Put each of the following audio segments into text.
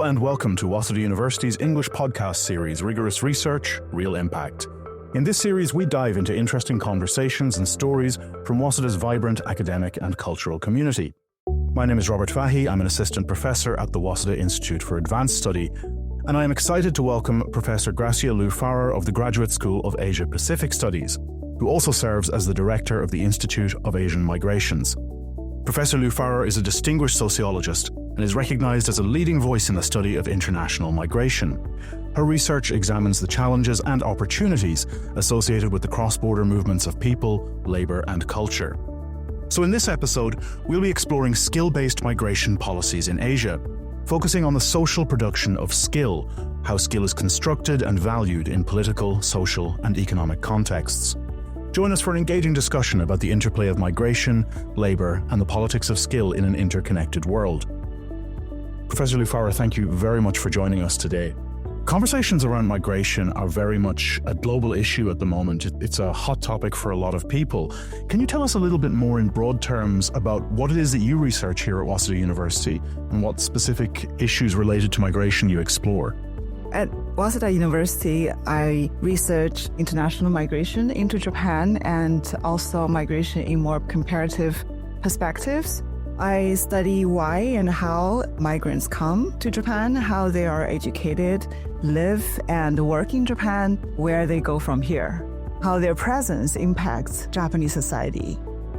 and welcome to Waseda University's English podcast series, Rigorous Research, Real Impact. In this series, we dive into interesting conversations and stories from Waseda's vibrant academic and cultural community. My name is Robert Fahy. I'm an assistant professor at the Waseda Institute for Advanced Study, and I am excited to welcome Professor Gracia Liu-Farrer of the Graduate School of Asia-Pacific Studies, who also serves as the director of the Institute of Asian Migrations. Professor Liu-Farrer is a distinguished sociologist and is recognized as a leading voice in the study of international migration. Her research examines the challenges and opportunities associated with the cross-border movements of people, labor, and culture. So in this episode, we'll be exploring skill-based migration policies in Asia, focusing on the social production of skill, how skill is constructed and valued in political, social, and economic contexts. Join us for an engaging discussion about the interplay of migration, labor, and the politics of skill in an interconnected world. Professor Liu-Farrer, thank you very much for joining us today. Conversations around migration are very much a global issue at the moment. It's a hot topic for a lot of people. Can you tell us a little bit more in broad terms about what it is that you research here at Waseda University and what specific issues related to migration you explore? At Waseda University, I research international migration into Japan and also migration in more comparative perspectives. I study why and how migrants come to Japan, how they are educated, live and work in Japan, where they go from here, how their presence impacts Japanese society.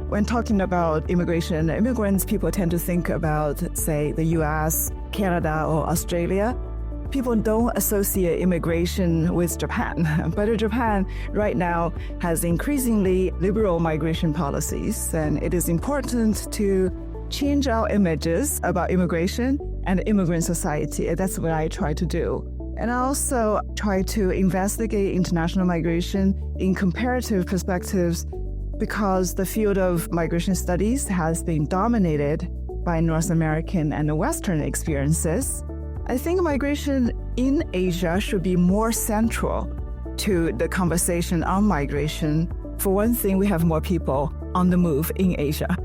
When talking about immigration, immigrants, people tend to think about, say, the US, Canada, or Australia. People don't associate immigration with Japan, but Japan right now has increasingly liberal migration policies, and it is important to change our images about immigration and immigrant society. That's what I try to do. And I also try to investigate international migration in comparative perspectives because the field of migration studies has been dominated by North American and Western experiences. I think migration in Asia should be more central to the conversation on migration. For one thing, we have more people on the move in Asia.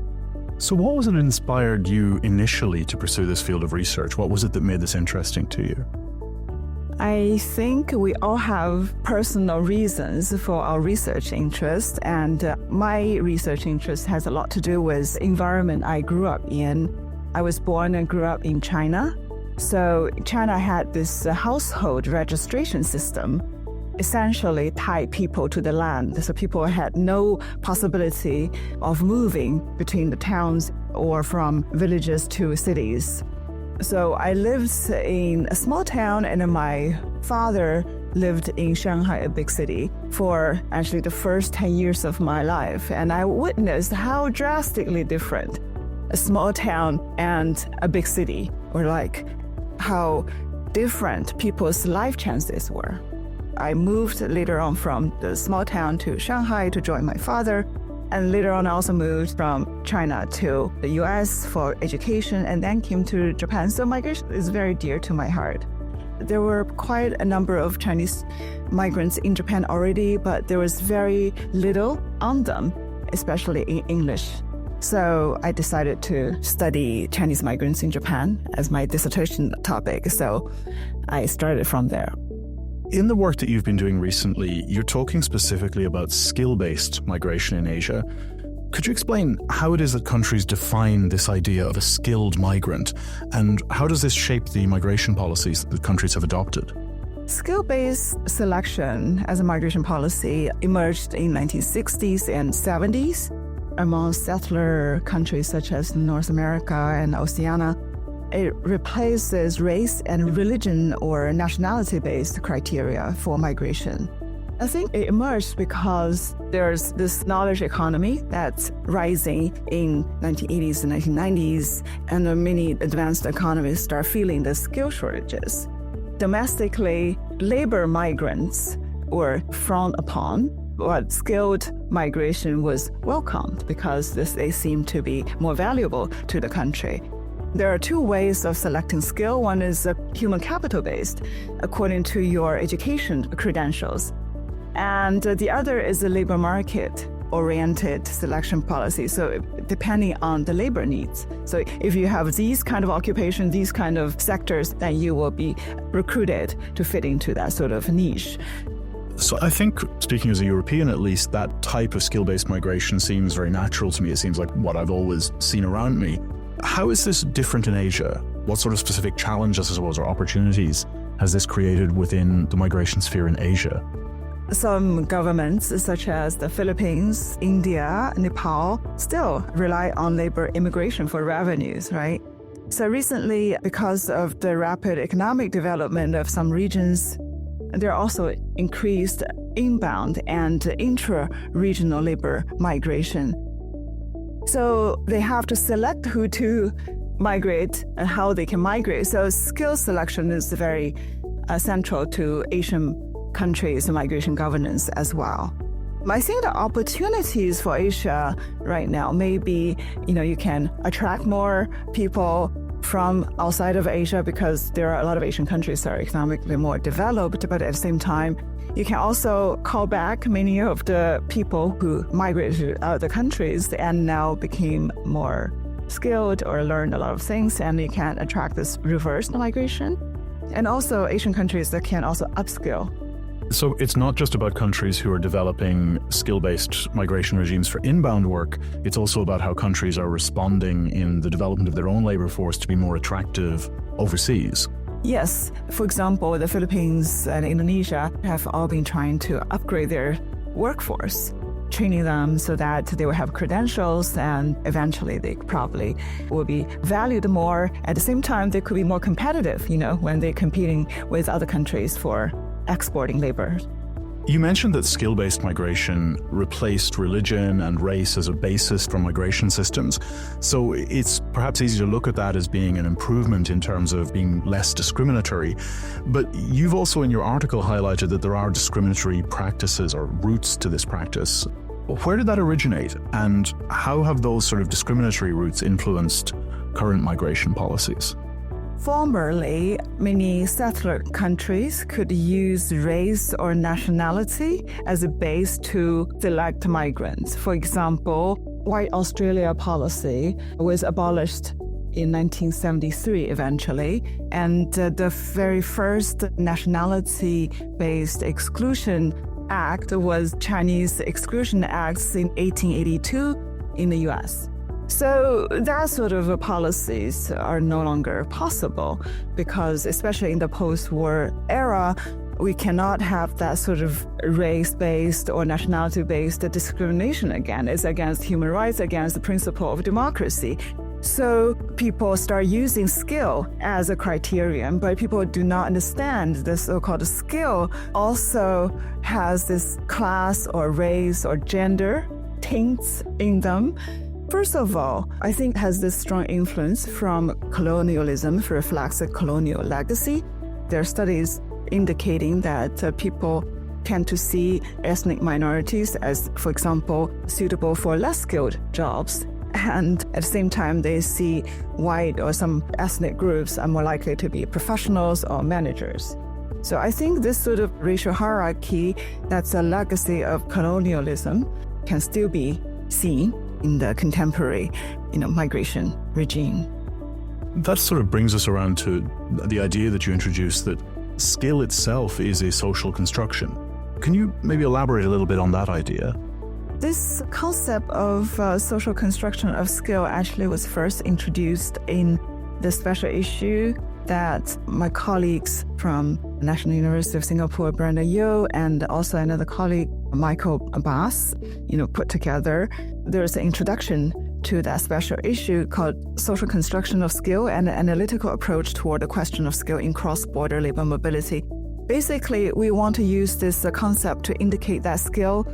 So what was it that inspired you initially to pursue this field of research? What was it that made this interesting to you? I think we all have personal reasons for our research interest, and my research interest has a lot to do with the environment I grew up in. I was born and grew up in China. So China had this household registration system, essentially tied people to the land. So people had no possibility of moving between the towns or from villages to cities. So I lived in a small town, and my father lived in Shanghai, a big city, for actually the first 10 years of my life. And I witnessed how drastically different a small town and a big city were like, how different people's life chances were. I moved later on from the small town to Shanghai to join my father, and later on I also moved from China to the US for education and then came to Japan. So migration is very dear to my heart. There were quite a number of Chinese migrants in Japan already, but there was very little on them, especially in English. So I decided to study Chinese migrants in Japan as my dissertation topic. So I started from there. In the work that you've been doing recently, you're talking specifically about skill-based migration in Asia. Could you explain how it is that countries define this idea of a skilled migrant, and how does this shape the migration policies that countries have adopted? Skill-based selection as a migration policy emerged in 1960s and 70s. Among settler countries such as North America and Oceania. It replaces race and religion or nationality-based criteria for migration. I think it emerged because there's this knowledge economy that's rising in 1980s and 1990s, and many advanced economies start feeling the skill shortages. Domestically, labor migrants were frowned upon, but skilled migration was welcomed because they seem to be more valuable to the country. There are two ways of selecting skill. One is human capital based, according to your education credentials. And the other is the labor market skill-oriented selection policy. So depending on the labor needs. So if you have these kind of occupation, these kind of sectors, then you will be recruited to fit into that sort of niche. So I think, speaking as a European at least, that type of skill-based migration seems very natural to me. It seems like what I've always seen around me. How is this different in Asia? What sort of specific challenges, I suppose, or opportunities has this created within the migration sphere in Asia? Some governments, such as the Philippines, India, Nepal, still rely on labor immigration for revenues, right? So recently, because of the rapid economic development of some regions, there are also increased inbound and intra-regional labor migration. So they have to select who to migrate and how they can migrate. So skill selection is very central to Asian countries' migration governance as well. I think the opportunities for Asia right now may be, you can attract more people from outside of Asia because there are a lot of Asian countries that are economically more developed, but at the same time, you can also call back many of the people who migrated out of the countries and now became more skilled or learned a lot of things, and you can attract this reverse migration. And also Asian countries that can also upskill. So it's not just about countries who are developing skill-based migration regimes for inbound work, it's also about how countries are responding in the development of their own labor force to be more attractive overseas. Yes. For example, the Philippines and Indonesia have all been trying to upgrade their workforce, training them so that they will have credentials and eventually they probably will be valued more. At the same time, they could be more competitive, when they're competing with other countries for exporting labor. You mentioned that skill-based migration replaced religion and race as a basis for migration systems. So it's perhaps easy to look at that as being an improvement in terms of being less discriminatory. But you've also in your article highlighted that there are discriminatory practices or roots to this practice. Where did that originate, and how have those sort of discriminatory roots influenced current migration policies? Formerly, many settler countries could use race or nationality as a base to select migrants. For example, White Australia policy was abolished in 1973 eventually, and the very first nationality-based exclusion act was Chinese Exclusion Acts in 1882 in the US. So that sort of policies are no longer possible because especially in the post-war era, we cannot have that sort of race-based or nationality-based discrimination again. It's against human rights, against the principle of democracy. So people start using skill as a criterion, but people do not understand the so-called skill also has this class or race or gender tints in them. First of all, I think it has this strong influence from colonialism, reflects a colonial legacy. There are studies indicating that people tend to see ethnic minorities as, for example, suitable for less skilled jobs. And at the same time, they see white or some ethnic groups are more likely to be professionals or managers. So I think this sort of racial hierarchy that's a legacy of colonialism can still be seen in the contemporary, migration regime. That sort of brings us around to the idea that you introduced that skill itself is a social construction. Can you maybe elaborate a little bit on that idea? This concept of social construction of skill actually was first introduced in the special issue that my colleagues from National University of Singapore, Brenda Yeo, and also another colleague, Michael Abbas, put together. There's an introduction to that special issue called Social Construction of Skill and an Analytical Approach Toward the Question of Skill in Cross-Border Labor Mobility. Basically, we want to use this concept to indicate that skill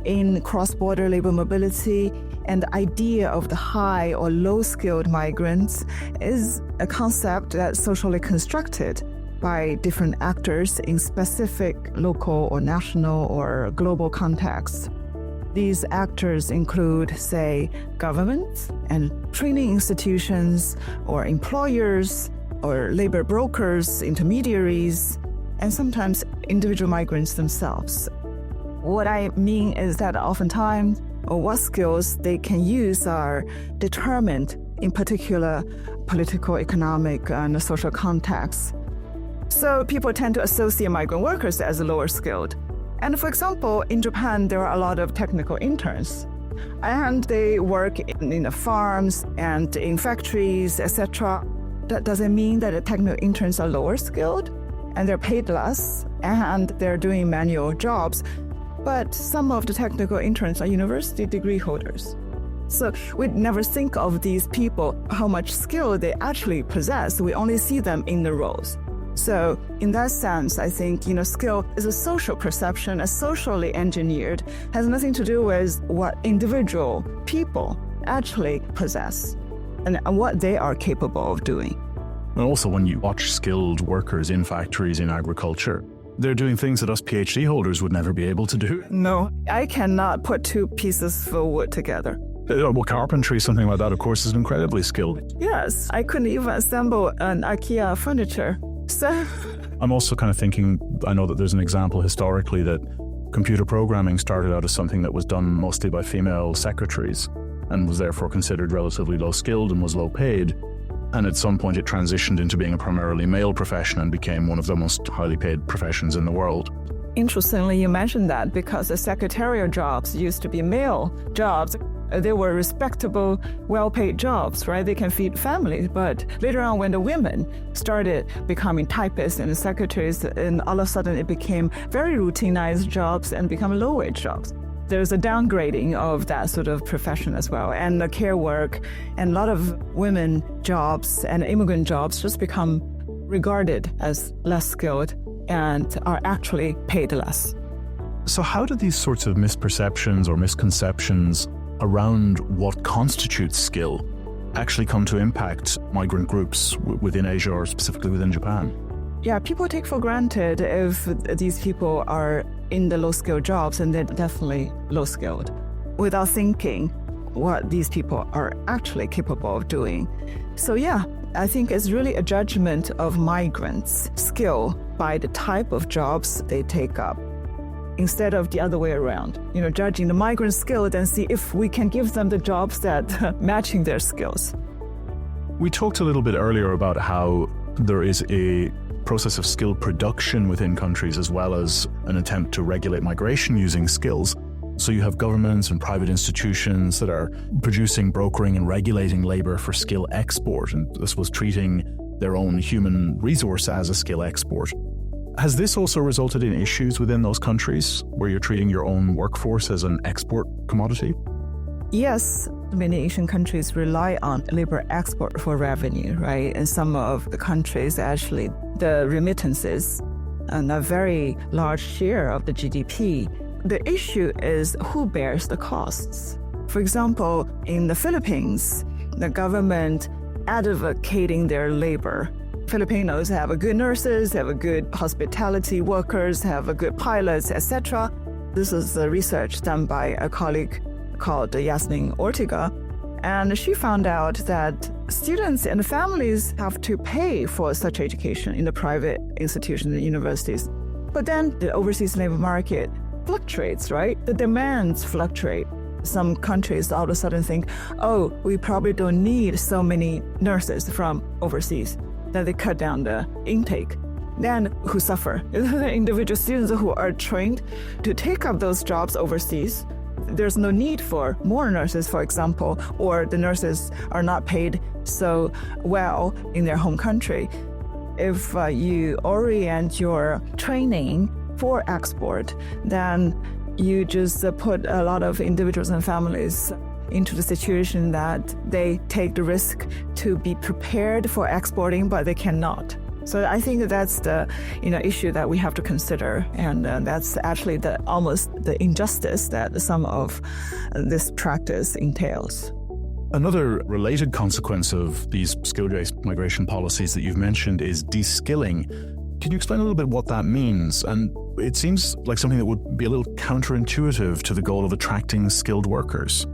in cross-border labor mobility and the idea of the high or low-skilled migrants is a concept that's socially constructed by different actors in specific local or national or global contexts. These actors include, say, governments and training institutions or employers or labor brokers, intermediaries, and sometimes individual migrants themselves. What I mean is that oftentimes or what skills they can use are determined in particular political, economic, and social contexts. So people tend to associate migrant workers as lower skilled. And for example, in Japan, there are a lot of technical interns, and they work in the farms and in factories, etc. That doesn't mean that the technical interns are lower skilled and they're paid less and they're doing manual jobs. But some of the technical interns are university degree holders. So we never think of these people, how much skill they actually possess. We only see them in the roles. So in that sense, I think, skill is a social perception, a socially engineered, has nothing to do with what individual people actually possess and what they are capable of doing. And also when you watch skilled workers in factories in agriculture, they're doing things that us PhD holders would never be able to do. No, I cannot put two pieces of wood together. Well, carpentry, something like that, of course, is incredibly skilled. Yes, I couldn't even assemble an IKEA furniture. So I'm also kind of thinking, I know that there's an example historically that computer programming started out as something that was done mostly by female secretaries and was therefore considered relatively low skilled and was low paid. And at some point it transitioned into being a primarily male profession and became one of the most highly paid professions in the world. Interestingly, you mentioned that because the secretarial jobs used to be male jobs. They were respectable, well-paid jobs, right? They can feed families. But later on, when the women started becoming typists and secretaries, and all of a sudden it became very routinized jobs and become low-wage jobs. There's a downgrading of that sort of profession as well. And the care work and a lot of women jobs and immigrant jobs just become regarded as less skilled and are actually paid less. So how do these sorts of misperceptions or misconceptions around what constitutes skill actually come to impact migrant groups within Asia or specifically within Japan? Yeah, people take for granted if these people are in the low-skilled jobs, and they're definitely low-skilled, without thinking what these people are actually capable of doing. So yeah, I think it's really a judgment of migrants' skill by the type of jobs they take up, instead of the other way around. Judging the migrant skill, then see if we can give them the jobs that matching their skills. We talked a little bit earlier about how there is a process of skill production within countries as well as an attempt to regulate migration using skills. So you have governments and private institutions that are producing, brokering and regulating labor for skill export, and this was treating their own human resource as a skill export. Has this also resulted in issues within those countries where you're treating your own workforce as an export commodity? Yes, many Asian countries rely on labor export for revenue, right? And some of the countries, actually, the remittances and a very large share of the GDP. The issue is who bears the costs. For example, in the Philippines, the government advocating their labor. Filipinos have a good nurses, have a good hospitality workers, have a good pilots, etc. This is a research done by a colleague called Yasmin Ortega, and she found out that students and families have to pay for such education in the private institutions and universities. But then the overseas labor market fluctuates, right? The demands fluctuate. Some countries all of a sudden think, oh, we probably don't need so many nurses from overseas. Then they cut down the intake. Then who suffer? The individual students who are trained to take up those jobs overseas. There's no need for more nurses, for example, or the nurses are not paid so well in their home country. If you orient your training for export, then you just put a lot of individuals and families into the situation that they take the risk to be prepared for exporting, but they cannot. So I think that's the issue that we have to consider, and that's actually almost the injustice that some of this practice entails. Another related consequence of these skill-based migration policies that you've mentioned is de-skilling. Can you explain a little bit what that means? And it seems like something that would be a little counterintuitive to the goal of attracting skilled workers.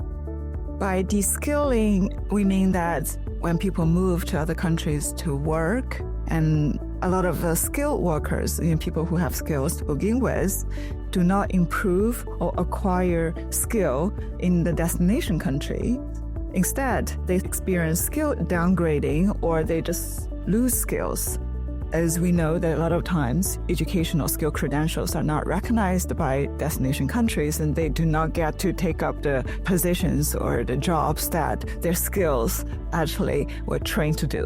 By de-skilling, we mean that when people move to other countries to work and a lot of skilled workers, people who have skills to begin with, do not improve or acquire skill in the destination country. Instead, they experience skill downgrading or they just lose skills. As we know that a lot of times educational skill credentials are not recognized by destination countries and they do not get to take up the positions or the jobs that their skills actually were trained to do.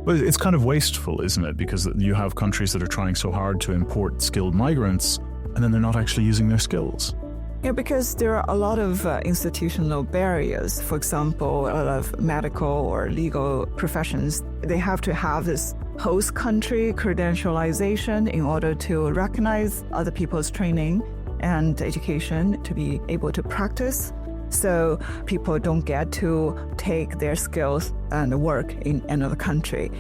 Well, it's kind of wasteful, isn't it? Because you have countries that are trying so hard to import skilled migrants and then they're not actually using their skills. Yeah, because there are a lot of institutional barriers. For example, a lot of medical or legal professions, they have to have this host country credentialization in order to recognize other people's training and education to be able to practice. So people don't get to take their skills and work in another country.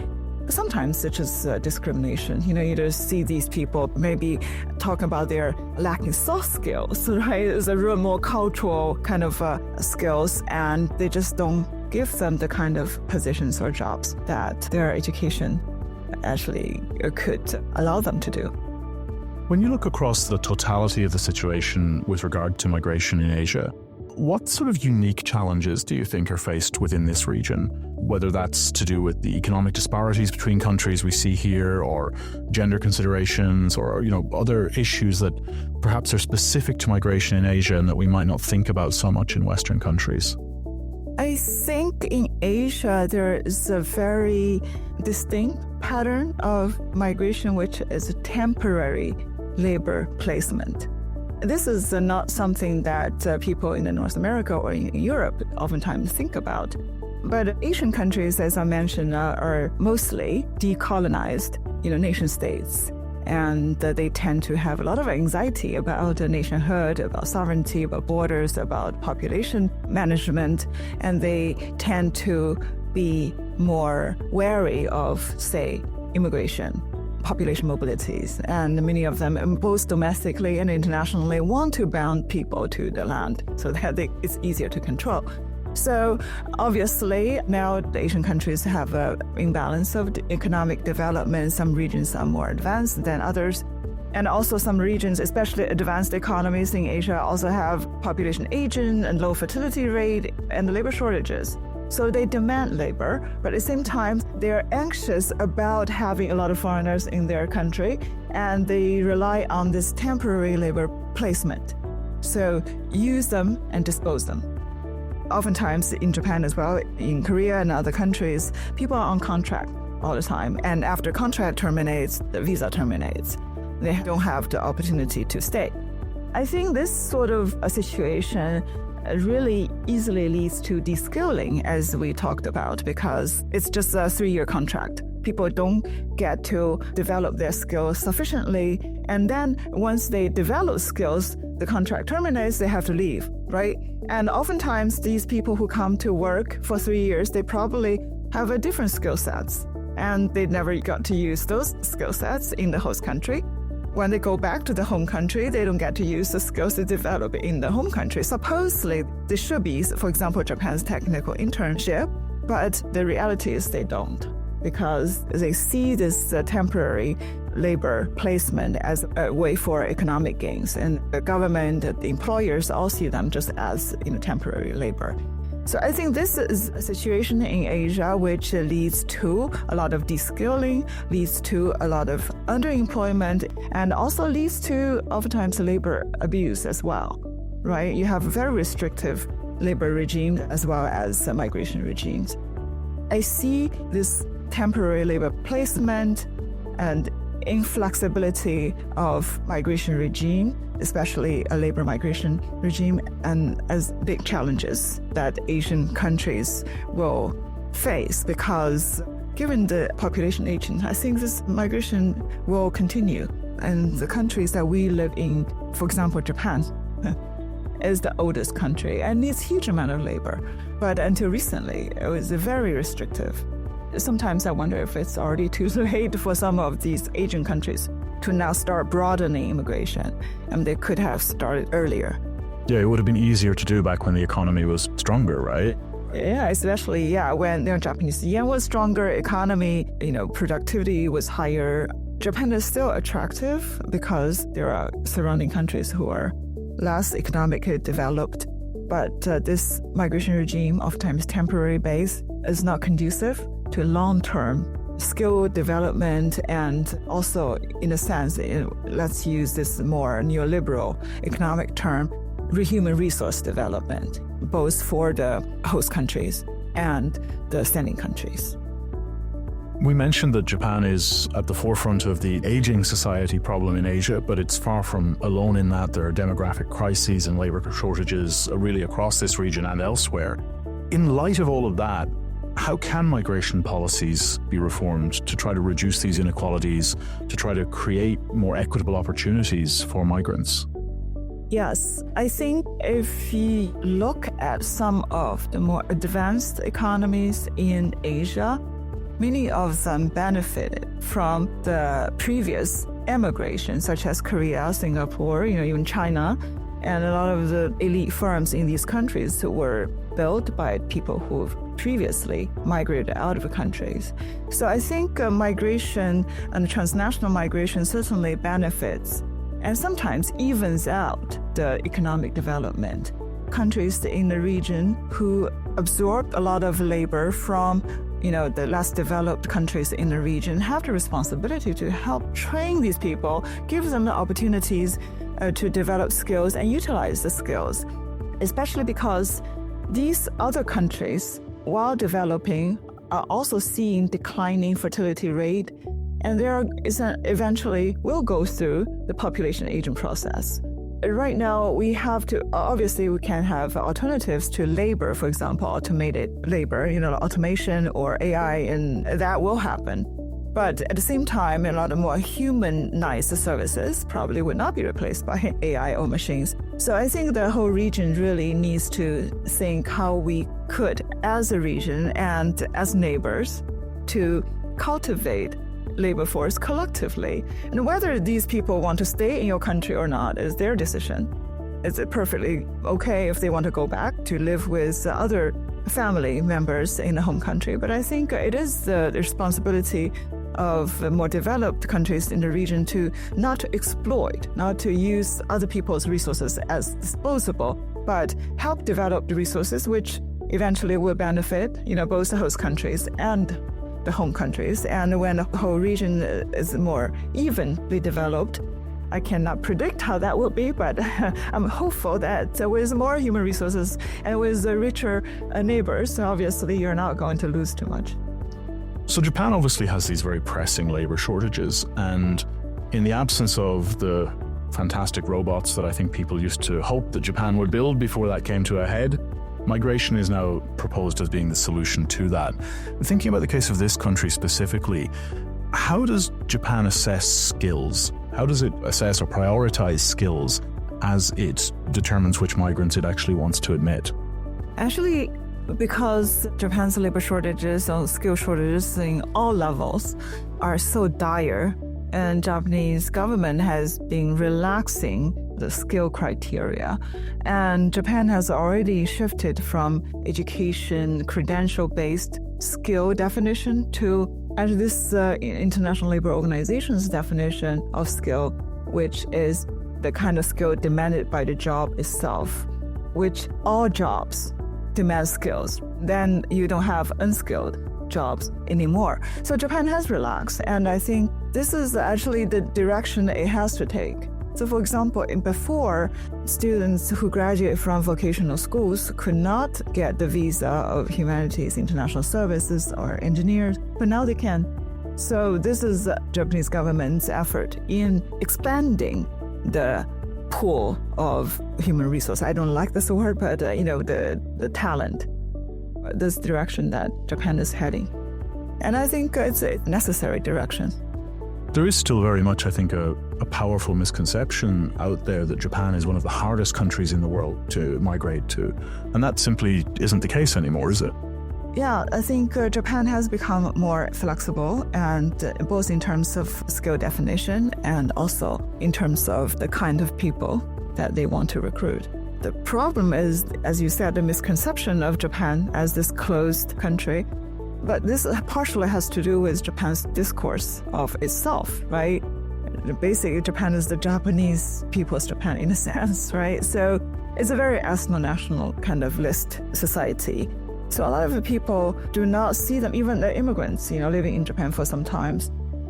Sometimes it's just discrimination. You just see these people maybe talking about their lacking soft skills, right? It's a real more cultural kind of skills, and they just don't give them the kind of positions or jobs that their education actually could allow them to do. When you look across the totality of the situation with regard to migration in Asia, what sort of unique challenges do you think are faced within this region? Whether that's to do with the economic disparities between countries we see here, or gender considerations, or other issues that perhaps are specific to migration in Asia and that we might not think about so much in Western countries. I think in Asia there is a very distinct pattern of migration, which is a temporary labor placement. This is not something that people in North America or in Europe oftentimes think about. But Asian countries, as I mentioned, are mostly decolonized, nation states. And they tend to have a lot of anxiety about nationhood, about sovereignty, about borders, about population management. And they tend to be more wary of, say, immigration, population mobilities, and many of them, both domestically and internationally, want to bound people to the land so that it's easier to control. So obviously now the Asian countries have an imbalance of economic development. Some regions are more advanced than others. And also some regions, especially advanced economies in Asia, also have population aging and low fertility rate and labor shortages. So they demand labor, but at the same time, they're anxious about having a lot of foreigners in their country, and they rely on this temporary labor placement. So use them and dispose them. Oftentimes in Japan as well, in Korea and other countries, people are on contract all the time. And after contract terminates, the visa terminates. They don't have the opportunity to stay. I think this sort of a situation really easily leads to de-skilling, as we talked about, because it's just a 3-year contract. People don't get to develop their skills sufficiently. And then once they develop skills, the contract terminates, they have to leave, right? And oftentimes these people who come to work for 3 years, they probably have a different skill sets, and they never got to use those skill sets in the host country. When they go back to the home country, they don't get to use the skills they develop in the home country. Supposedly, there should be, for example, Japan's technical internship, but the reality is they don't, because they see this temporary labor placement as a way for economic gains. And the government, the employers all see them just as temporary labor. So I think this is a situation in Asia which leads to a lot of de-skilling, leads to a lot of underemployment, and also leads to oftentimes labor abuse as well, right? You have a very restrictive labor regime as well as migration regimes. I see this temporary labor placement and inflexibility of migration regime, especially a labor migration regime, and as big challenges that Asian countries will face, because given the population aging, I think this migration will continue. And the countries that we live in, for example, Japan, is the oldest country and needs huge amount of labor. But until recently, it was very restrictive. Sometimes I wonder if it's already too late for some of these Asian countries to now start broadening immigration, and they could have started earlier. Yeah, it would have been easier to do back when the economy was stronger, right? Yeah, especially, when the Japanese yen was stronger, economy, productivity was higher. Japan is still attractive because there are surrounding countries who are less economically developed. But this migration regime, oftentimes temporary base, is not conducive to long-term skill development and also, in a sense, let's use this more neoliberal economic term, human resource development, both for the host countries and the sending countries. We mentioned that Japan is at the forefront of the aging society problem in Asia, but it's far from alone in that. There are demographic crises and labor shortages really across this region and elsewhere. In light of all of that, how can migration policies be reformed to try to reduce these inequalities, to try to create more equitable opportunities for migrants? Yes, I think if you look at some of the more advanced economies in Asia, many of them benefited from the previous emigration, such as Korea, Singapore, even China, and a lot of the elite firms in these countries were built by people who've previously migrated out of the countries. So I think migration and transnational migration certainly benefits and sometimes evens out the economic development. Countries in the region who absorbed a lot of labor from the less developed countries in the region have the responsibility to help train these people, give them the opportunities to develop skills and utilize the skills, especially because these other countries, while developing, are also seeing declining fertility rate, and eventually will go through the population aging process. Right now, we can have alternatives to labor, for example, automated labor, automation or AI, and that will happen. But at the same time, a lot of more humanized services probably would not be replaced by AI or machines. So I think the whole region really needs to think how we could, as a region and as neighbors, to cultivate labor force collectively. And whether these people want to stay in your country or not is their decision. It's perfectly okay if they want to go back to live with other family members in the home country. But I think it is the responsibility of more developed countries in the region to not to exploit, not to use other people's resources as disposable, but help develop the resources which eventually will benefit, both the host countries and the home countries. And when the whole region is more evenly developed, I cannot predict how that will be, but I'm hopeful that with more human resources and with richer neighbors, obviously you're not going to lose too much. So Japan obviously has these very pressing labor shortages, and in the absence of the fantastic robots that I think people used to hope that Japan would build before that came to a head, migration is now proposed as being the solution to that. Thinking about the case of this country specifically, how does Japan assess skills? How does it assess or prioritize skills as it determines which migrants it actually wants to admit? Actually, because Japan's labor shortages or skill shortages in all levels are so dire, and Japanese government has been relaxing the skill criteria. And Japan has already shifted from education credential-based skill definition to this International Labor Organization's definition of skill, which is the kind of skill demanded by the job itself, which all jobs demand skills. Then you don't have unskilled jobs anymore. So Japan has relaxed, and I think this is actually the direction it has to take. So for example, before, students who graduate from vocational schools could not get the visa of humanities, international services, or engineers, but now they can. So this is the Japanese government's effort in expanding the pool of human resource. I don't like this word, but the talent, this direction that Japan is heading. And I think it's a necessary direction. There is still very much, I think, a powerful misconception out there that Japan is one of the hardest countries in the world to migrate to. And that simply isn't the case anymore, is it? Yeah, I think Japan has become more flexible, and both in terms of skill definition and also in terms of the kind of people that they want to recruit. The problem is, as you said, the misconception of Japan as this closed country. But this partially has to do with Japan's discourse of itself, right? Basically, Japan is the Japanese people's Japan in a sense, right? So it's a very ethno-national kind of list society. So a lot of the people do not see them, even the immigrants, living in Japan for some time,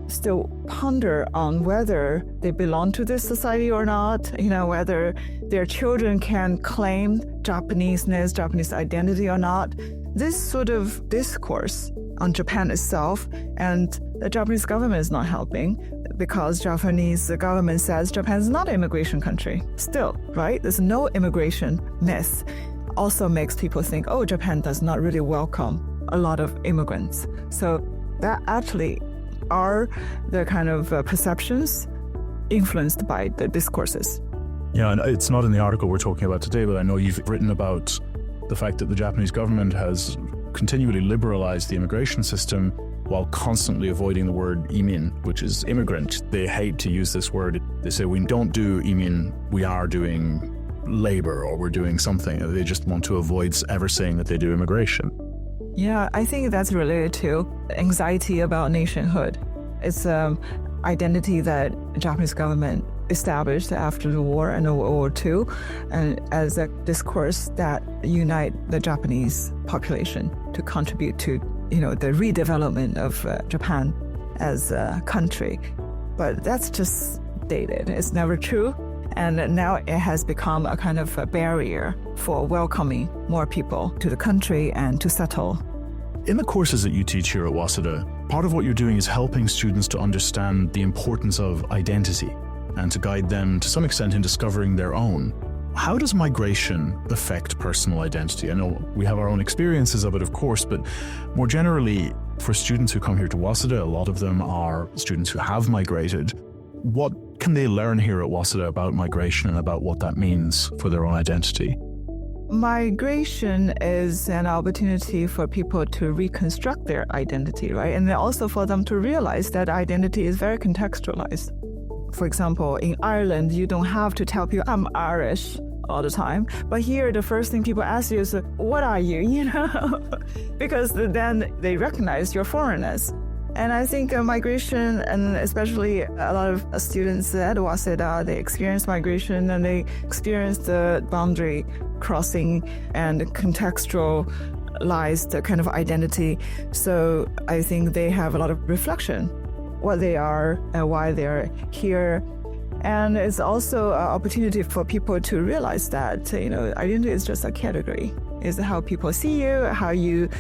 still ponder on whether they belong to this society or not, whether their children can claim Japaneseness, Japanese identity or not. This sort of discourse on Japan itself, and the Japanese government is not helping because Japanese government says Japan is not an immigration country still, right? There's no immigration myth. Also makes people think, Japan does not really welcome a lot of immigrants. So that actually are the kind of perceptions influenced by the discourses. Yeah, and it's not in the article we're talking about today, but I know you've written about the fact that the Japanese government has continually liberalized the immigration system while constantly avoiding the word imin, which is immigrant. They hate to use this word. They say, we don't do imin, we are doing labor, or we're doing something. They just want to avoid ever saying that they do immigration. Yeah, I think that's related to anxiety about nationhood. It's an identity that the Japanese government established after the war and World War II, and as a discourse that unite the Japanese population to contribute to, the redevelopment of Japan as a country. But that's just dated. It's never true. And now it has become a kind of a barrier for welcoming more people to the country and to settle. In the courses that you teach here at Waseda, part of what you're doing is helping students to understand the importance of identity and to guide them to some extent in discovering their own. How does migration affect personal identity? I know we have our own experiences of it, of course, but more generally, for students who come here to Waseda, a lot of them are students who have migrated. What can they learn here at Waseda about migration and about what that means for their own identity? Migration is an opportunity for people to reconstruct their identity, right? And then also for them to realize that identity is very contextualized. For example, in Ireland, you don't have to tell people, I'm Irish all the time. But here, the first thing people ask you is, what are you, Because then they recognize your foreignness. And I think migration, and especially a lot of students at Waseda, they experience migration and they experience the boundary crossing and contextualized kind of identity. So I think they have a lot of reflection, what they are and why they're here. And it's also an opportunity for people to realize that, identity is just a category. It's how people see you, how you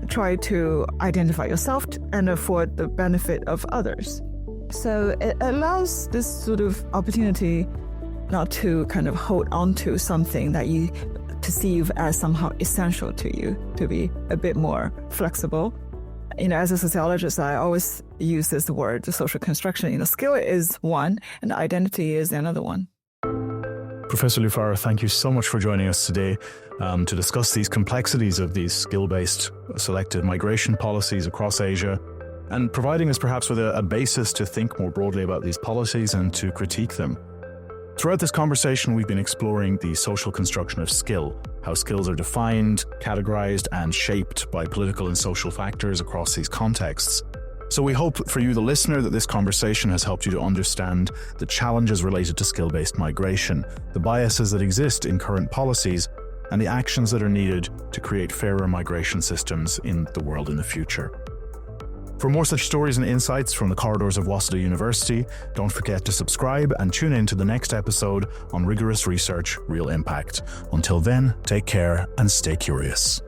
try to identify yourself and for the benefit of others. So it allows this sort of opportunity not to kind of hold on to something that you perceive as somehow essential to you, to be a bit more flexible. As a sociologist, I always use this word, the social construction. Skill is one and identity is another one. Professor Liu Fara, thank you so much for joining us today to discuss these complexities of these skill-based selective migration policies across Asia and providing us perhaps with a basis to think more broadly about these policies and to critique them. Throughout this conversation, we've been exploring the social construction of skill, how skills are defined, categorized, and shaped by political and social factors across these contexts. So we hope for you, the listener, that this conversation has helped you to understand the challenges related to skill-based migration, the biases that exist in current policies, and the actions that are needed to create fairer migration systems in the world in the future. For more such stories and insights from the corridors of Waseda University, don't forget to subscribe and tune in to the next episode on Rigorous Research, Real Impact. Until then, take care and stay curious.